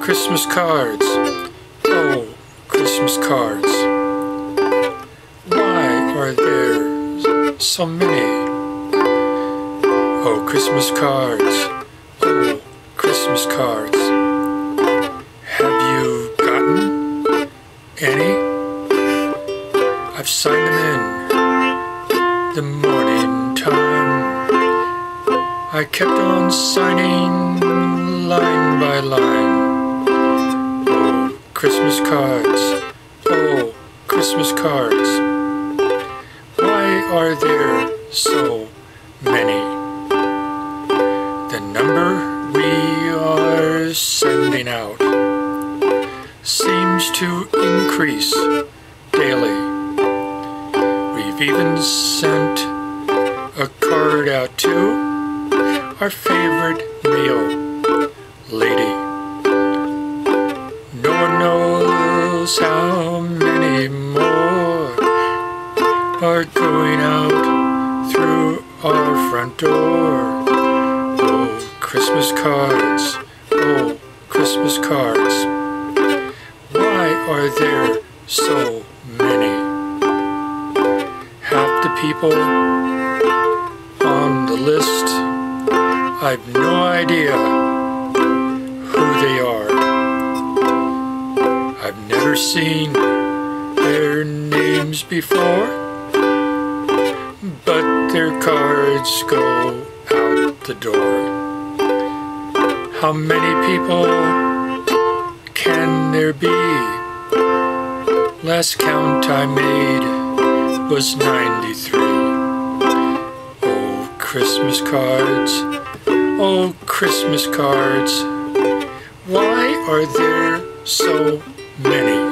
Christmas cards. Oh, Christmas cards. Why are there so many? Oh, Christmas cards. Oh, Christmas cards. Have you gotten any? I've signed them in the morning time. I kept on signing line by line. Oh, Christmas cards. Oh, Christmas cards. Why are there so many? The number we are sending out seems to increase daily. We've even sent a card out to our favorite meal lady. No one knows how many more are going out through our front door. Oh, Christmas cards. Oh, Christmas cards. Why are there so many? Half the people on the list, I've no idea who they are. I've never seen their names before, but their cards go out the door. How many people can there be? Last count I made was 93. Oh, Christmas cards. Oh, Christmas cards. Why are there so many?